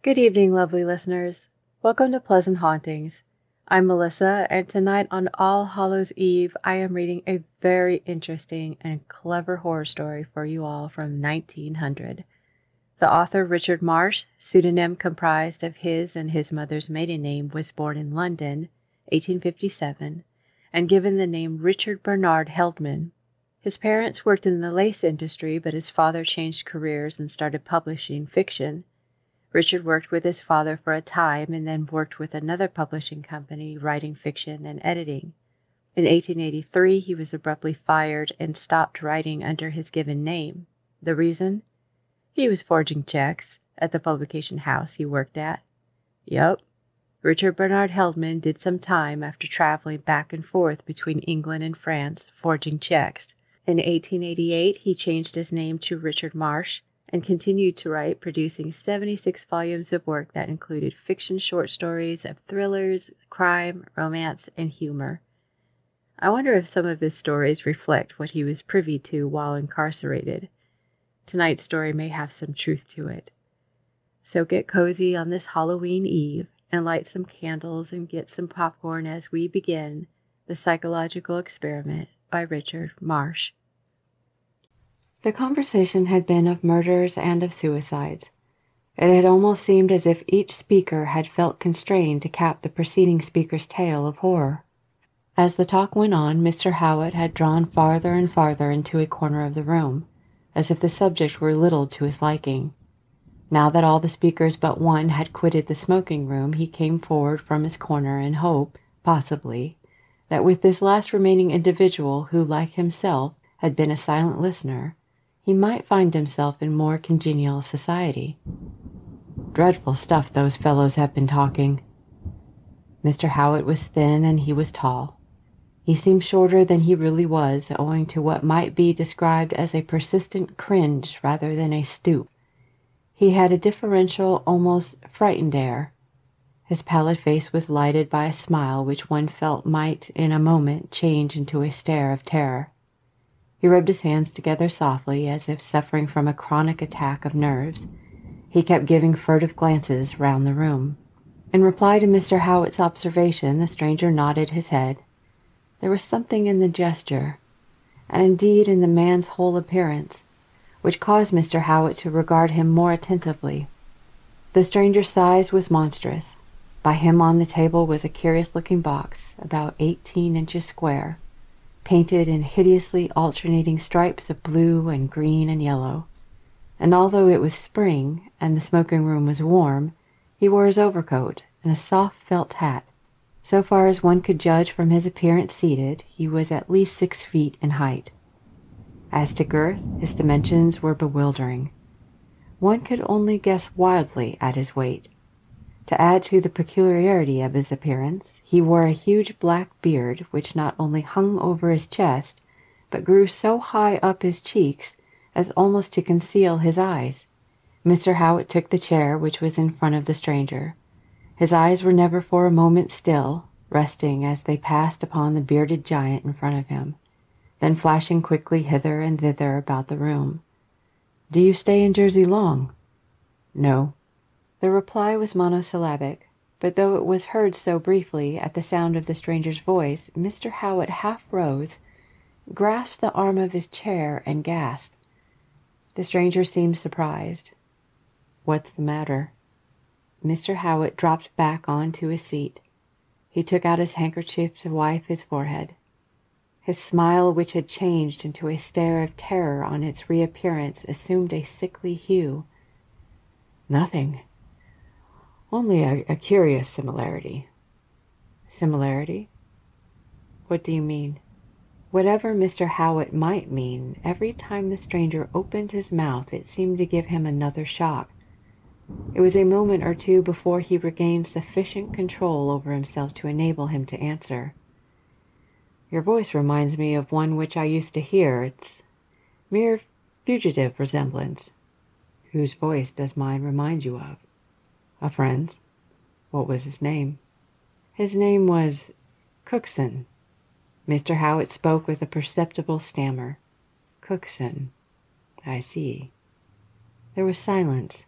Good evening, lovely listeners. Welcome to Pleasant Hauntings. I'm Melissa, and tonight on All Hallows Eve, I am reading a very interesting and clever horror story for you all from 1900. The author, Richard Marsh, pseudonym comprised of his and his mother's maiden name, was born in London, 1857, and given the name Richard Bernard Heldman. His parents worked in the lace industry, but his father changed careers and started publishing fiction. Richard worked with his father for a time and then worked with another publishing company, writing fiction and editing. In 1883, he was abruptly fired and stopped writing under his given name. The reason? He was forging checks at the publication house he worked at. Yup. Richard Bernard Heldman did some time after traveling back and forth between England and France, forging checks. In 1888, he changed his name to Richard Marsh and continued to write, producing 76 volumes of work that included fiction short stories of thrillers, crime, romance, and humor. I wonder if some of his stories reflect what he was privy to while incarcerated. Tonight's story may have some truth to it. So get cozy on this Halloween Eve and light some candles and get some popcorn as we begin The Psychological Experiment by Richard Marsh. The conversation had been of murders and of suicides. It had almost seemed as if each speaker had felt constrained to cap the preceding speaker's tale of horror. As the talk went on, Mr. Howitt had drawn farther and farther into a corner of the room, as if the subject were little to his liking. Now that all the speakers but one had quitted the smoking room, he came forward from his corner in hope, possibly, that with this last remaining individual who, like himself, had been a silent listener, he might find himself in more congenial society. Dreadful stuff those fellows have been talking. Mr. Howitt was thin and he was tall. He seemed shorter than he really was, owing to what might be described as a persistent cringe rather than a stoop. He had a deferential, almost frightened air. His pallid face was lighted by a smile which one felt might, in a moment, change into a stare of terror. He rubbed his hands together softly, as if suffering from a chronic attack of nerves. He kept giving furtive glances round the room. In reply to Mr. Howitt's observation, the stranger nodded his head. There was something in the gesture, and indeed in the man's whole appearance, which caused Mr. Howitt to regard him more attentively. The stranger's size was monstrous. By him on the table was a curious-looking box, about 18 inches square, painted in hideously alternating stripes of blue and green and yellow. And although it was spring and the smoking room was warm, he wore his overcoat and a soft felt hat. So far as one could judge from his appearance seated, he was at least 6 feet in height. As to girth, his dimensions were bewildering. One could only guess wildly at his weight. To add to the peculiarity of his appearance, he wore a huge black beard which not only hung over his chest, but grew so high up his cheeks as almost to conceal his eyes. Mr. Howitt took the chair which was in front of the stranger. His eyes were never for a moment still, resting as they passed upon the bearded giant in front of him, then flashing quickly hither and thither about the room. "Do you stay in Jersey long?" "No." The reply was monosyllabic, but though it was heard so briefly, at the sound of the stranger's voice, Mr. Howitt half rose, grasped the arm of his chair, and gasped. The stranger seemed surprised. "What's the matter?" Mr. Howitt dropped back on to his seat. He took out his handkerchief to wipe his forehead. His smile, which had changed into a stare of terror on its reappearance, assumed a sickly hue. "Nothing. Only a curious similarity." "Similarity? What do you mean?" Whatever Mr. Howitt might mean, every time the stranger opened his mouth it seemed to give him another shock. It was a moment or two before he regained sufficient control over himself to enable him to answer. "Your voice reminds me of one which I used to hear. It's mere fugitive resemblance." "Whose voice does mine remind you of?" "A friend's." "What was his name?" "His name was Cookson." Mr. Howitt spoke with a perceptible stammer. "Cookson. I see." There was silence.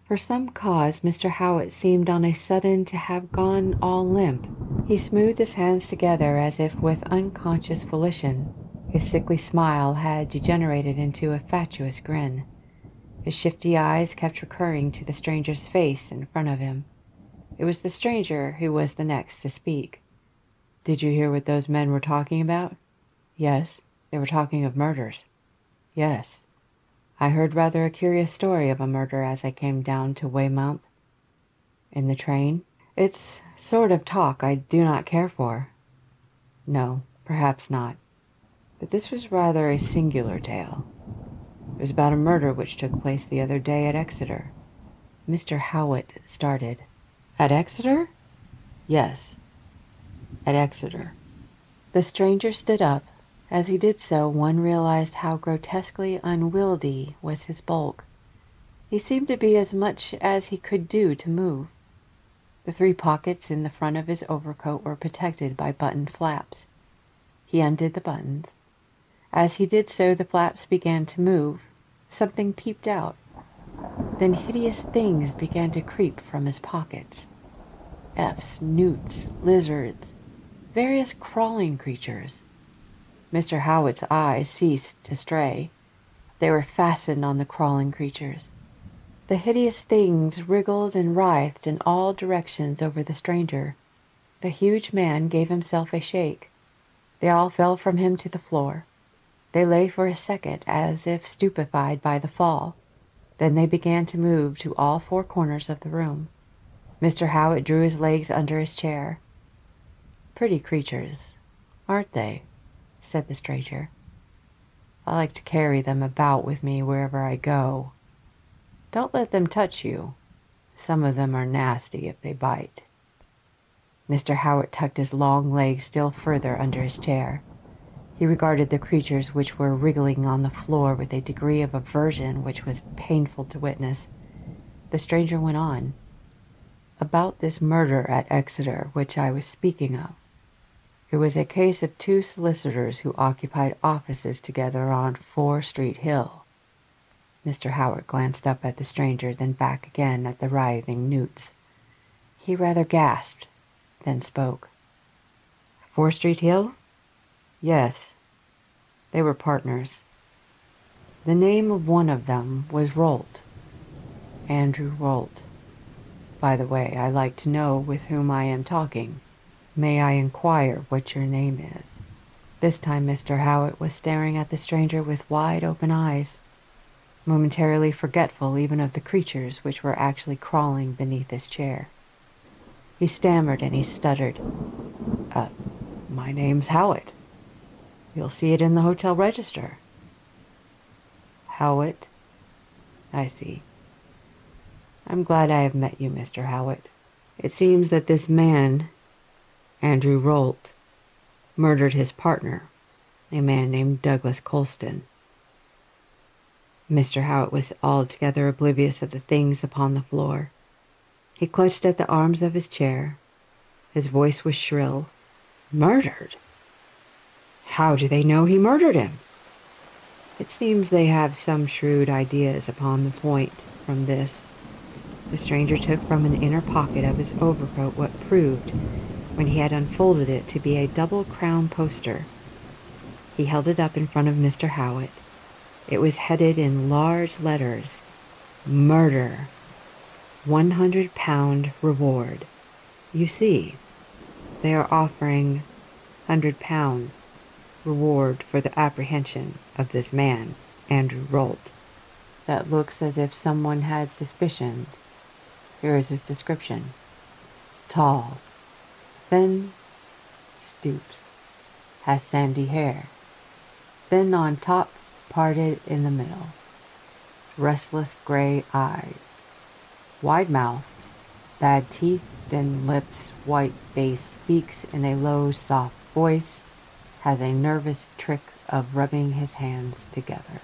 For some cause, Mr. Howitt seemed on a sudden to have gone all limp. He smoothed his hands together as if with unconscious volition. His sickly smile had degenerated into a fatuous grin. His shifty eyes kept recurring to the stranger's face in front of him. It was the stranger who was the next to speak. "Did you hear what those men were talking about?" "Yes, they were talking of murders." "Yes. I heard rather a curious story of a murder as I came down to Weymouth." "In the train?" "It's sort of talk I do not care for." "No, perhaps not. But this was rather a singular tale. It was about a murder which took place the other day at Exeter." Mr. Howitt started. "At Exeter?" "Yes, at Exeter." The stranger stood up. As he did so, one realized how grotesquely unwieldy was his bulk. He seemed to be as much as he could do to move. The 3 pockets in the front of his overcoat were protected by buttoned flaps. He undid the buttons. As he did so, the flaps began to move. Something peeped out. Then hideous things began to creep from his pockets. Efts, newts, lizards, various crawling creatures. Mr. Howitt's eyes ceased to stray. They were fastened on the crawling creatures. The hideous things wriggled and writhed in all directions over the stranger. The huge man gave himself a shake. They all fell from him to the floor. They lay for a second as if stupefied by the fall. Then they began to move to all 4 corners of the room. Mr. Howitt drew his legs under his chair. "Pretty creatures, aren't they?" said the stranger. "I like to carry them about with me wherever I go. Don't let them touch you. Some of them are nasty if they bite." Mr. Howitt tucked his long legs still further under his chair. He regarded the creatures which were wriggling on the floor with a degree of aversion which was painful to witness. The stranger went on. "About this murder at Exeter which I was speaking of. It was a case of 2 solicitors who occupied offices together on 4 Street Hill." Mr. Howitt glanced up at the stranger, then back again at the writhing newts. He rather gasped, then spoke. 4 Street Hill? "Yes. They were partners. The name of one of them was Rolt. Andrew Rolt. By the way, I like to know with whom I am talking. May I inquire what your name is?" This time Mr. Howitt was staring at the stranger with wide-open eyes, momentarily forgetful even of the creatures which were actually crawling beneath his chair. He stammered and he stuttered. My name's Howitt. You'll see it in the hotel register." "Howitt? I see. I'm glad I have met you, Mr. Howitt. It seems that this man, Andrew Rolt, murdered his partner, a man named Douglas Colston." Mr. Howitt was altogether oblivious of the things upon the floor. He clutched at the arms of his chair. His voice was shrill. "Murdered? How do they know he murdered him?" "It seems they have some shrewd ideas upon the point from this." The stranger took from an inner pocket of his overcoat what proved, when he had unfolded it, to be a double-crown poster. He held it up in front of Mr. Howitt. It was headed in large letters, "Murder. £100 reward." You see, they are offering £100 reward for the apprehension of this man, Andrew Rolt. That looks as if someone had suspicions. Here is his description. Tall, thin, stoops, has sandy hair, thin on top, parted in the middle, restless gray eyes, wide mouth, bad teeth, thin lips, white face, speaks in a low, soft voice, has a nervous trick of rubbing his hands together.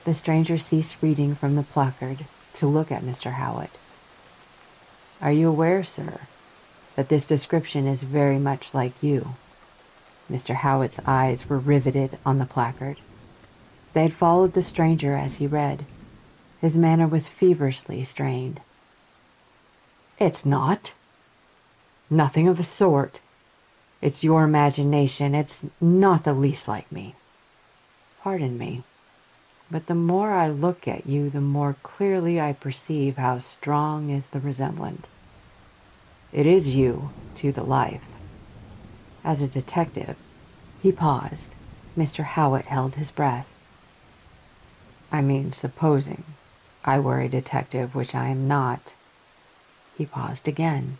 The stranger ceased reading from the placard to look at Mr. Howitt. Are you aware, sir, that this description is very much like you? Mr. Howitt's eyes were riveted on the placard. They had followed the stranger as he read. His manner was feverishly strained. "It's not. Nothing of the sort. It's your imagination. It's not the least like me. Pardon me, but the more I look at you, the more clearly I perceive how strong is the resemblance. It is you to the life. As a detective," he paused. Mr. Howitt held his breath. "I mean, supposing I were a detective, which I am not." He paused again.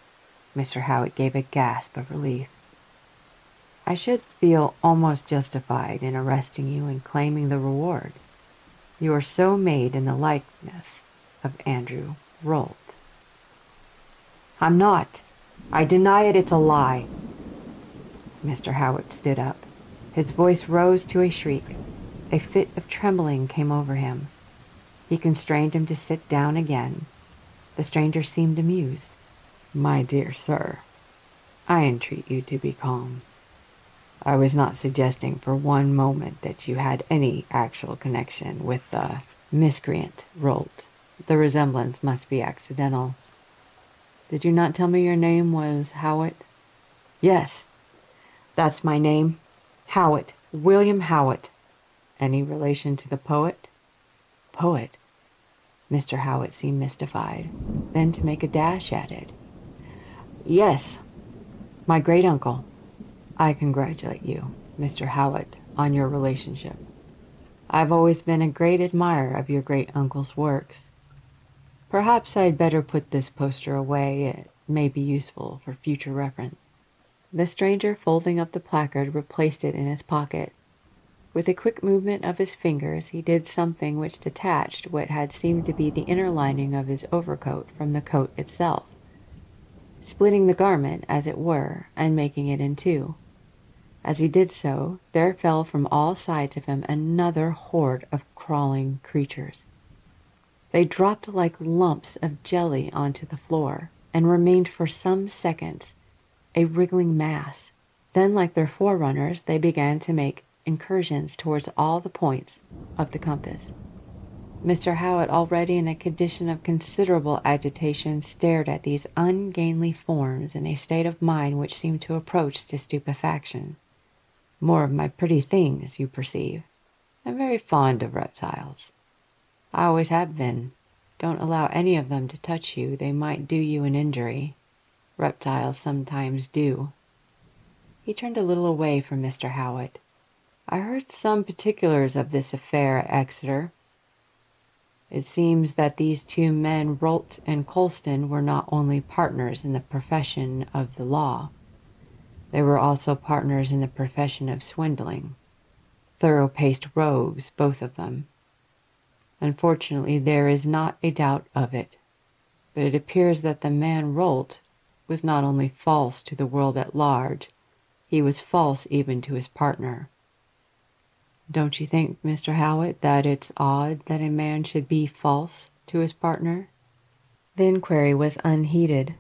Mr. Howitt gave a gasp of relief. "I should feel almost justified in arresting you and claiming the reward. You are so made in the likeness of Andrew Rolt." "I'm not. I deny it. It's a lie." Mr. Howitt stood up. His voice rose to a shriek. A fit of trembling came over him. He constrained him to sit down again. The stranger seemed amused. "My dear sir, I entreat you to be calm. I was not suggesting for one moment that you had any actual connection with the miscreant Rolt. The resemblance must be accidental. Did you not tell me your name was Howitt?" "Yes, that's my name. Howitt. William Howitt." "Any relation to the poet?" "Poet?" Mr. Howitt seemed mystified, then to make a dash at it. "Yes, my great-uncle." "I congratulate you, Mr. Howitt, on your relationship. I've always been a great admirer of your great-uncle's works. Perhaps I'd better put this poster away. It may be useful for future reference." The stranger, folding up the placard, replaced it in his pocket. With a quick movement of his fingers, he did something which detached what had seemed to be the inner lining of his overcoat from the coat itself, splitting the garment, as it were, and making it in two. As he did so, there fell from all sides of him another horde of crawling creatures. They dropped like lumps of jelly onto the floor, and remained for some seconds a wriggling mass. Then, like their forerunners, they began to make incursions towards all the points of the compass. Mr. Howitt, already in a condition of considerable agitation, stared at these ungainly forms in a state of mind which seemed to approach to stupefaction. "More of my pretty things, you perceive. I'm very fond of reptiles. I always have been. Don't allow any of them to touch you. They might do you an injury. Reptiles sometimes do." He turned a little away from Mr. Howitt. "I heard some particulars of this affair at Exeter. It seems that these two men, Rolt and Colston, were not only partners in the profession of the law, they were also partners in the profession of swindling. Thorough-paced rogues, both of them. Unfortunately, there is not a doubt of it, but it appears that the man Rolt was not only false to the world at large, he was false even to his partner. Don't you think, Mr. Howitt, that it's odd that a man should be false to his partner?" The inquiry was unheeded.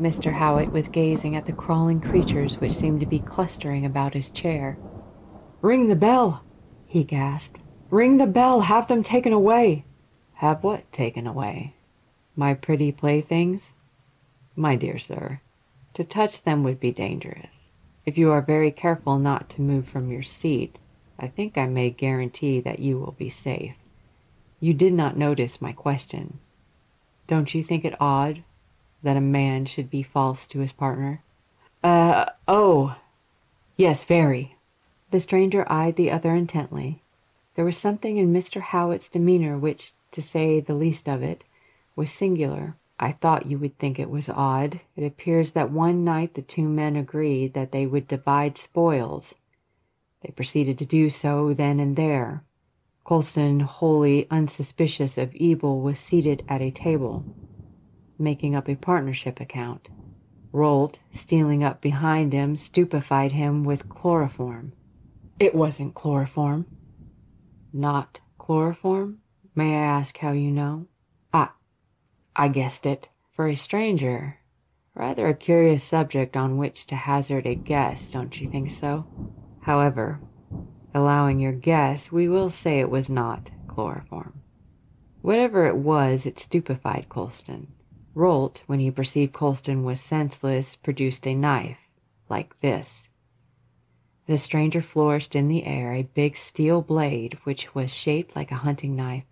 Mr. Howitt was gazing at the crawling creatures which seemed to be clustering about his chair. "Ring the bell!" he gasped. "Ring the bell! Have them taken away!" "Have what taken away? My pretty playthings? My dear sir, to touch them would be dangerous. If you are very careful not to move from your seat, I think I may guarantee that you will be safe. You did not notice my question. Don't you think it odd that a man should be false to his partner?" Oh, yes, very." The stranger eyed the other intently. There was something in Mr. Howitt's demeanor which, to say the least of it, was singular. "I thought you would think it was odd. It appears that one night the two men agreed that they would divide spoils. They proceeded to do so then and there. Colston, wholly unsuspicious of evil, was seated at a table, making up a partnership account. Rolt, stealing up behind him, stupefied him with chloroform." "It wasn't chloroform." "Not chloroform? May I ask how you know?" I guessed it. For a stranger, rather a curious subject on which to hazard a guess, don't you think so? However, allowing your guess, we will say it was not chloroform." Whatever it was, it stupefied Colston. Rolt, when he perceived Colston was senseless, produced a knife, like this. The stranger flourished in the air a big steel blade which was shaped like a hunting knife.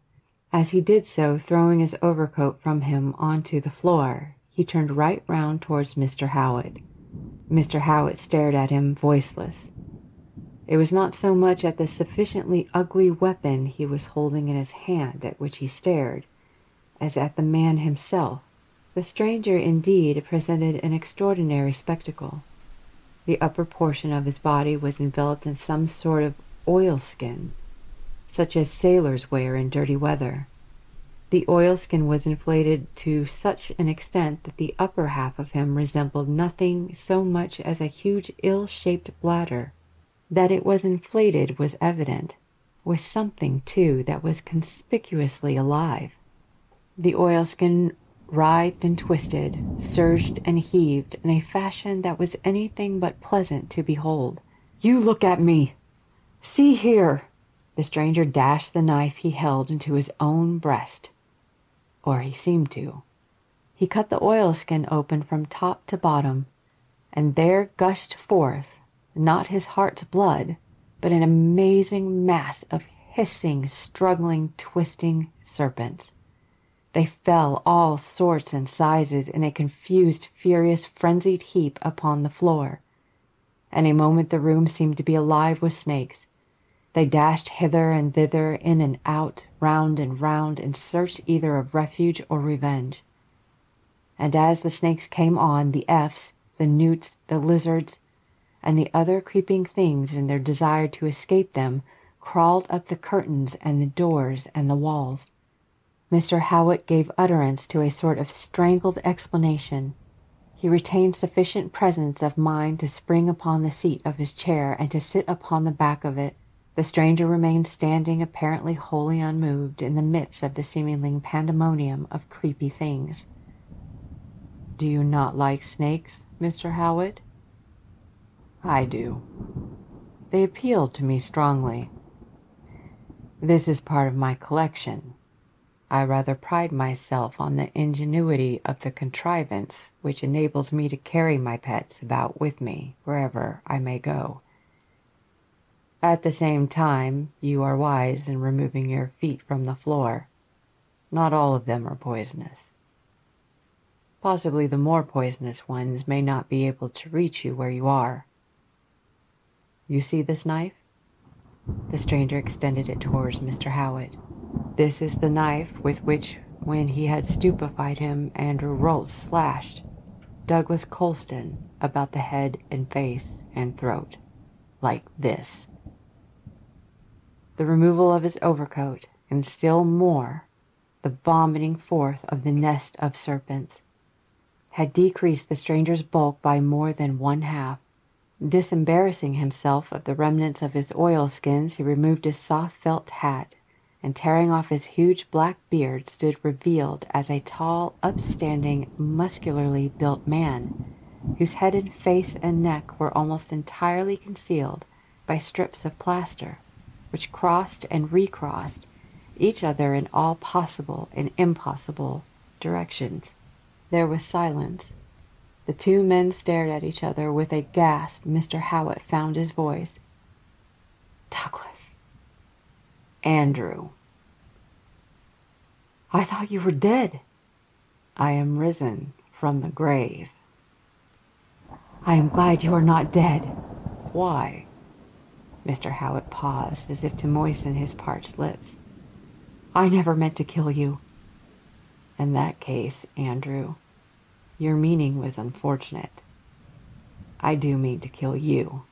As he did so, throwing his overcoat from him onto the floor, he turned right round towards Mr. Howitt. Mr. Howitt stared at him, voiceless. It was not so much at the sufficiently ugly weapon he was holding in his hand at which he stared, as at the man himself. The stranger, indeed, presented an extraordinary spectacle. The upper portion of his body was enveloped in some sort of oilskin, such as sailors wear in dirty weather. The oilskin was inflated to such an extent that the upper half of him resembled nothing so much as a huge ill-shaped bladder. That it was inflated was evident, with something, too, that was conspicuously alive. The oilskin writhed and twisted, surged and heaved in a fashion that was anything but pleasant to behold. "You look at me! See here!" The stranger dashed the knife he held into his own breast. Or he seemed to. He cut the oilskin open from top to bottom, and there gushed forth, not his heart's blood, but an amazing mass of hissing, struggling, twisting serpents. They fell, all sorts and sizes, in a confused, furious, frenzied heap upon the floor. In a moment the room seemed to be alive with snakes. They dashed hither and thither, in and out, round, in search either of refuge or revenge. And as the snakes came on, the efts, the newts, the lizards, and the other creeping things, in their desire to escape them, crawled up the curtains and the doors and the walls. Mr. Howitt gave utterance to a sort of strangled exclamation. He retained sufficient presence of mind to spring upon the seat of his chair and to sit upon the back of it. The stranger remained standing, apparently wholly unmoved, in the midst of the seemingly pandemonium of creepy things. "Do you not like snakes, Mr. Howitt?" "I do. They appealed to me strongly. This is part of my collection. I rather pride myself on the ingenuity of the contrivance which enables me to carry my pets about with me wherever I may go. At the same time, you are wise in removing your feet from the floor. Not all of them are poisonous. Possibly the more poisonous ones may not be able to reach you where you are. You see this knife?" The stranger extended it towards Mr. Howitt. "This is the knife with which, when he had stupefied him, Andrew Rolt slashed Douglas Colston about the head and face and throat, like this." The removal of his overcoat, and still more, the vomiting forth of the nest of serpents, had decreased the stranger's bulk by more than one half. Disembarrassing himself of the remnants of his oilskins, he removed his soft felt hat, and tearing off his huge black beard, stood revealed as a tall, upstanding, muscularly built man, whose head and face and neck were almost entirely concealed by strips of plaster, which crossed and recrossed each other in all possible and impossible directions. There was silence. The two men stared at each other. With a gasp, Mr. Howitt found his voice. "Douglas. Andrew. I thought you were dead." "I am risen from the grave." "I am glad you are not dead." "Why?" Mr. Howitt paused, as if to moisten his parched lips. "I never meant to kill you." "In that case, Andrew, your meaning was unfortunate. I do mean to kill you,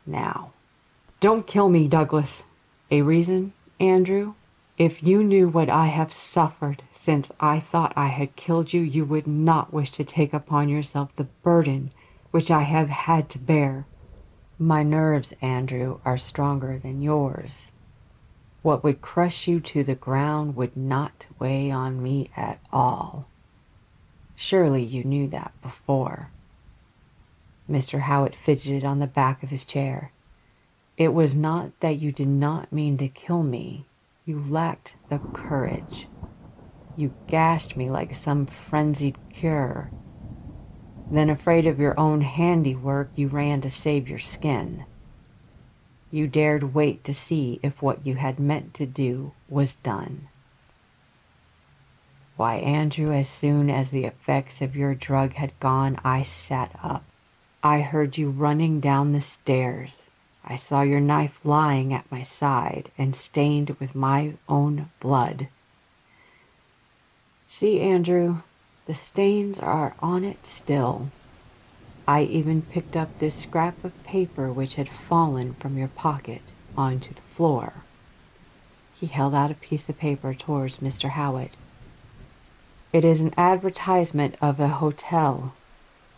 now." "Don't kill me, Douglas." "A reason, Andrew? If you knew what I have suffered since I thought I had killed you, you would not wish to take upon yourself the burden which I have had to bear." "My nerves, Andrew, are stronger than yours. What would crush you to the ground would not weigh on me at all. Surely you knew that before." Mr. Howitt fidgeted on the back of his chair. "It was not that you did not mean to kill me. You lacked the courage." You gashed me like some frenzied cur. Then, afraid of your own handiwork, you ran to save your skin. You dared wait to see if what you had meant to do was done. Why, Andrew, as soon as the effects of your drug had gone, I sat up. I heard you running down the stairs. I saw your knife lying at my side and stained with my own blood. See, Andrew, the stains are on it still. I even picked up this scrap of paper which had fallen from your pocket onto the floor. He held out a piece of paper towards Mr. Howitt. It is an advertisement of a hotel,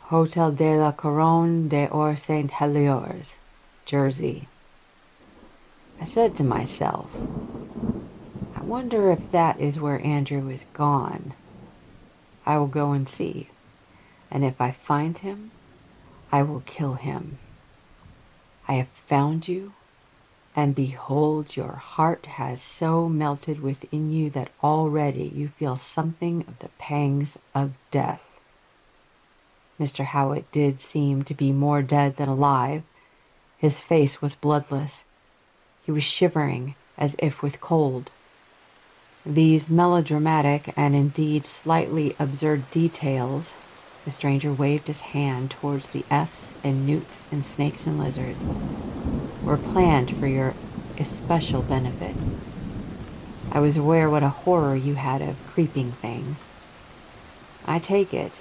Hotel de la Couronne d'Or St. Heliers, Jersey. I said to myself, I wonder if that is where Andrew is gone. I will go and see, and if I find him, I will kill him. I have found you, and behold, your heart has so melted within you that already you feel something of the pangs of death. Mr. Howitt did seem to be more dead than alive. His face was bloodless. He was shivering as if with cold. These melodramatic and indeed slightly absurd details, the stranger waved his hand towards the F's and newts and snakes and lizards, were planned for your especial benefit. I was aware what a horror you had of creeping things. I take it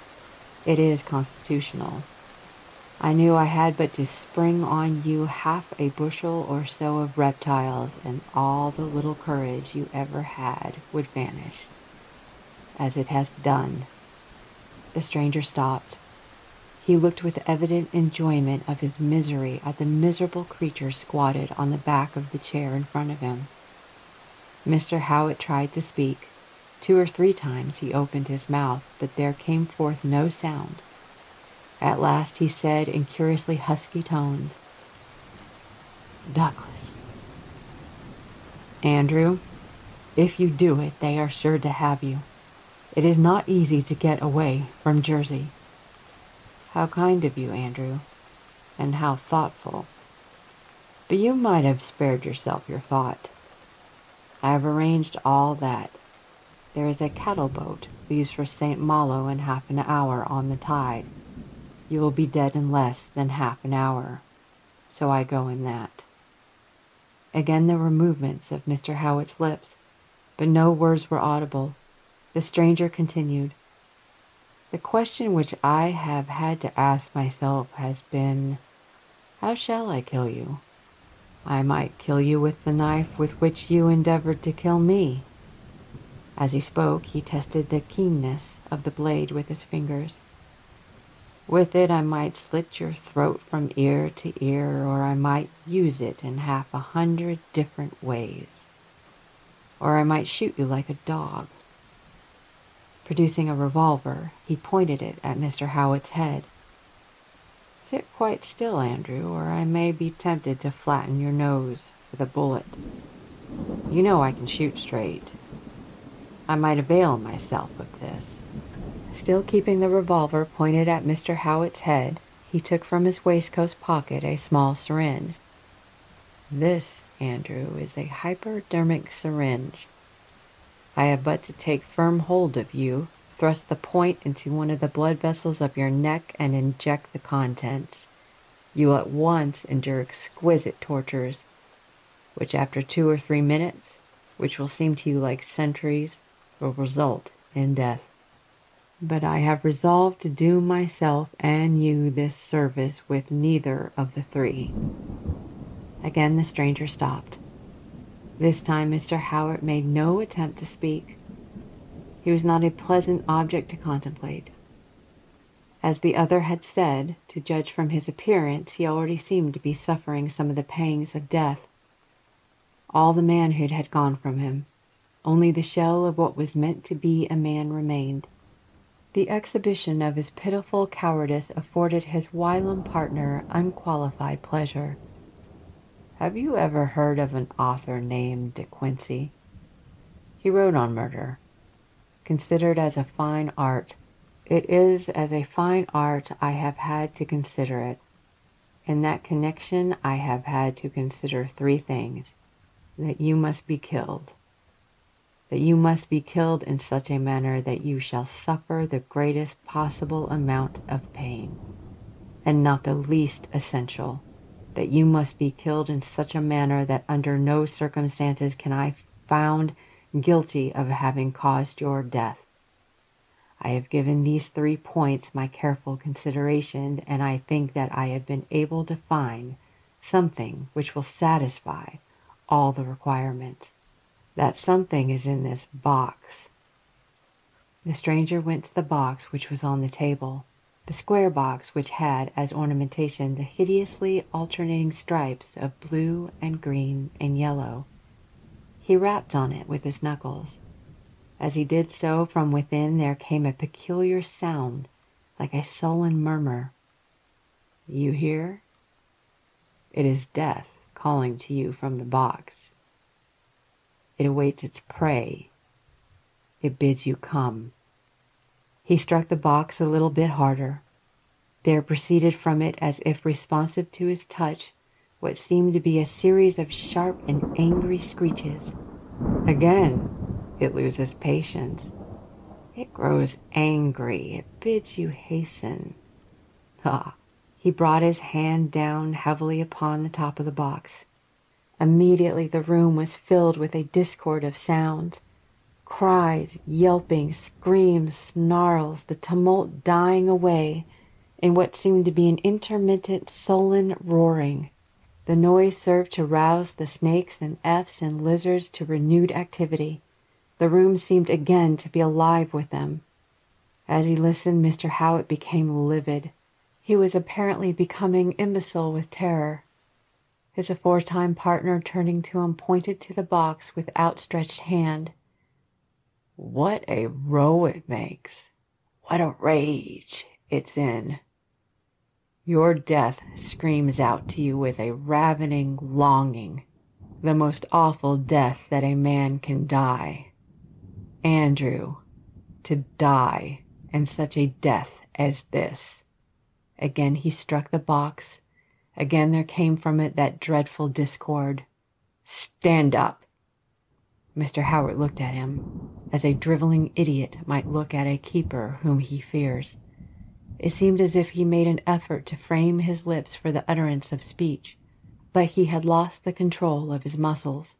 is constitutional. I knew I had but to spring on you half a bushel or so of reptiles, and all the little courage you ever had would vanish, as it has done. The stranger stopped. He looked with evident enjoyment of his misery at the miserable creature squatted on the back of the chair in front of him. Mr. Howitt tried to speak. 2 or 3 times he opened his mouth, but there came forth no sound. At last he said in curiously husky tones, Douglas. Andrew, if you do it, they are sure to have you. It is not easy to get away from Jersey. How kind of you, Andrew, and how thoughtful. But you might have spared yourself your thought. I have arranged all that. There is a cattle boat leaves for St. Malo in half an hour on the tide. You will be dead in less than half an hour, so I go in that. Again there were movements of Mr. Howitt's lips, but no words were audible. The stranger continued, The question which I have had to ask myself has been, how shall I kill you? I might kill you with the knife with which you endeavored to kill me. As he spoke, he tested the keenness of the blade with his fingers. With it I might slit your throat from ear to ear, or I might use it in 100 different ways. Or I might shoot you like a dog. Producing a revolver, he pointed it at Mr. Howitt's head. Sit quite still, Andrew, or I may be tempted to flatten your nose with a bullet. You know I can shoot straight. I might avail myself of this. Still keeping the revolver pointed at Mr. Howitt's head, he took from his waistcoat pocket a small syringe. This, Andrew, is a hypodermic syringe. I have but to take firm hold of you, thrust the point into one of the blood vessels of your neck, and inject the contents. You at once endure exquisite tortures, which after 2 or 3 minutes, which will seem to you like centuries, will result in death. But I have resolved to do myself and you this service with neither of the 3. Again the stranger stopped. This time Mr. Howitt made no attempt to speak. He was not a pleasant object to contemplate. As the other had said, to judge from his appearance, he already seemed to be suffering some of the pangs of death. All the manhood had gone from him. Only the shell of what was meant to be a man remained. The exhibition of his pitiful cowardice afforded his whilom partner unqualified pleasure. Have you ever heard of an author named De Quincey? He wrote on murder. considered as a fine art. It is as a fine art I have had to consider it. In that connection I have had to consider three things: that you must be killed, that you must be killed in such a manner that you shall suffer the greatest possible amount of pain, and not the least essential, that you must be killed in such a manner that under no circumstances can I found guilty of having caused your death. I have given these 3 points my careful consideration, and I think that I have been able to find something which will satisfy all the requirements. That something is in this box. The stranger went to the box which was on the table, the square box which had as ornamentation the hideously alternating stripes of blue and green and yellow. He rapped on it with his knuckles. As he did so, from within there came a peculiar sound, like a sullen murmur. You hear? It is death calling to you from the box. It awaits its prey. It bids you come. He struck the box a little bit harder. There proceeded from it, as if responsive to his touch, what seemed to be a series of sharp and angry screeches. Again, it loses patience. It grows angry. It bids you hasten. Ah! He brought his hand down heavily upon the top of the box. Immediately the room was filled with a discord of sounds. Cries, yelping, screams, snarls, the tumult dying away in what seemed to be an intermittent, sullen roaring. The noise served to rouse the snakes and efts and lizards to renewed activity. The room seemed again to be alive with them. As he listened, Mr. Howitt became livid. He was apparently becoming imbecile with terror. His aforetime partner, turning to him, pointed to the box with outstretched hand. What a row it makes! What a rage it's in! Your death screams out to you with a ravening longing, the most awful death that a man can die. Andrew, to die, and such a death as this. Again he struck the box. Again there came from it that dreadful discord. Stand up! Mr. Howard looked at him, as a driveling idiot might look at a keeper whom he fears. It seemed as if he made an effort to frame his lips for the utterance of speech, but he had lost the control of his muscles.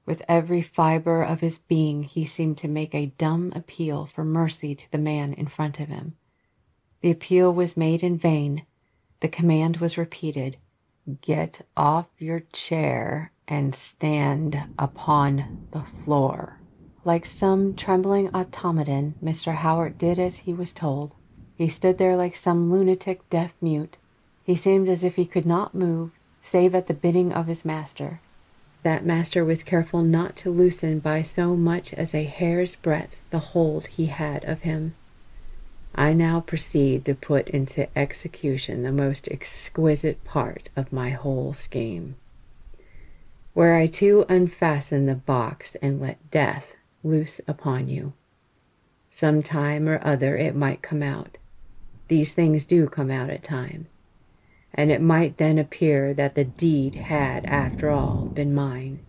With every fiber of his being he seemed to make a dumb appeal for mercy to the man in front of him. The appeal was made in vain. The command was repeated. Get off your chair and stand upon the floor. Like some trembling automaton, Mr. Howard did as he was told. He stood there like some lunatic deaf-mute. He seemed as if he could not move, save at the bidding of his master. That master was careful not to loosen by so much as a hair's breadth the hold he had of him. I now proceed to put into execution the most exquisite part of my whole scheme. Were I to unfasten the box and let death loose upon you, some time or other it might come out. These things do come out at times. And it might then appear that the deed had, after all, been mine.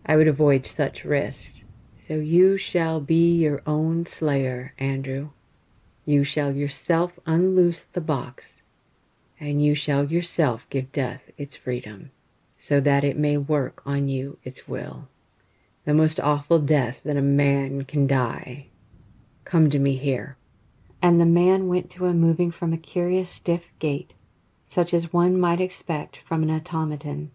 I would avoid such risks. So you shall be your own slayer, Andrew. You shall yourself unloose the box, and you shall yourself give death its freedom, so that it may work on you its will. The most awful death that a man can die. Come to me here. And the man went to him, moving from a curious stiff gait, such as one might expect from an automaton.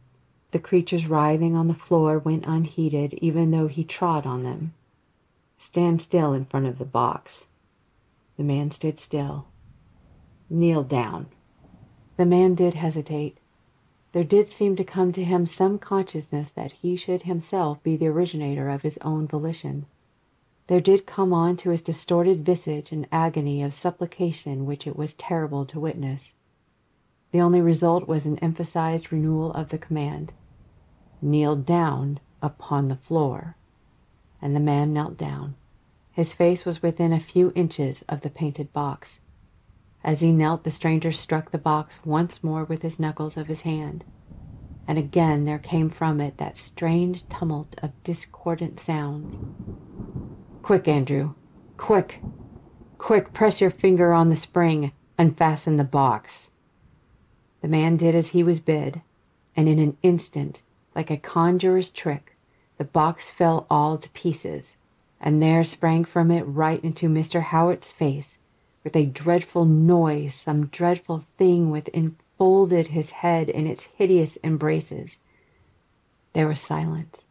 The creatures writhing on the floor went unheeded, even though he trod on them. Stand still in front of the box. The man stood still. Kneel down. The man did hesitate. There did seem to come to him some consciousness that he should himself be the originator of his own volition. There did come on to his distorted visage an agony of supplication which it was terrible to witness. The only result was an emphasized renewal of the command. Kneel down upon the floor. And the man knelt down. His face was within a few inches of the painted box. As he knelt, the stranger struck the box once more with his knuckles of his hand, and again there came from it that strange tumult of discordant sounds. "Quick, Andrew! Quick! Quick! Press your finger on the spring! Unfasten the box!" The man did as he was bid, and in an instant, like a conjurer's trick, the box fell all to pieces, and there sprang from it right into Mr. Howitt's face, with a dreadful noise, some dreadful thing within folded his head in its hideous embraces. There was silence.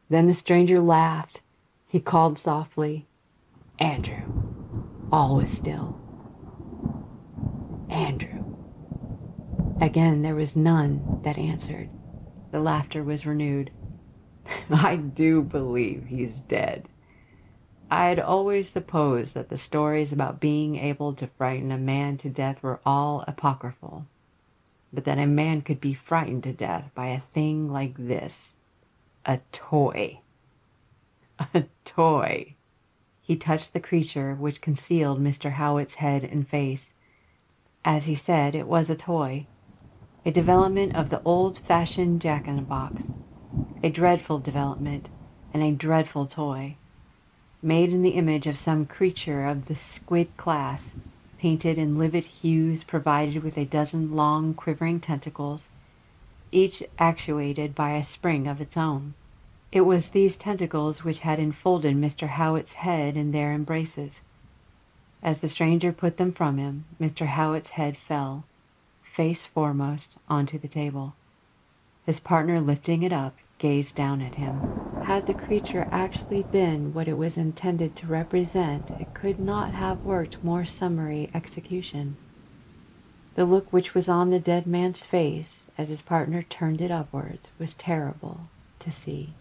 Then the stranger laughed. He called softly, "Andrew." All was still. "Andrew." Again there was none that answered. The laughter was renewed. "I do believe he's dead. I'd always supposed that the stories about being able to frighten a man to death were all apocryphal. But that a man could be frightened to death by a thing like this. A toy. A toy." He touched the creature which concealed Mr. Howitt's head and face. As he said, it was a toy. A development of the old-fashioned jack-in-the-box. A dreadful development, and a dreadful toy. Made in the image of some creature of the squid class, painted in livid hues, provided with a dozen long, quivering tentacles, each actuated by a spring of its own. It was these tentacles which had enfolded Mr. Howitt's head in their embraces. As the stranger put them from him, Mr. Howitt's head fell, face foremost, onto the table. His partner, lifting it up, gazed down at him. Had the creature actually been what it was intended to represent, it could not have worked more summary execution. The look which was on the dead man's face, as his partner turned it upwards, was terrible to see.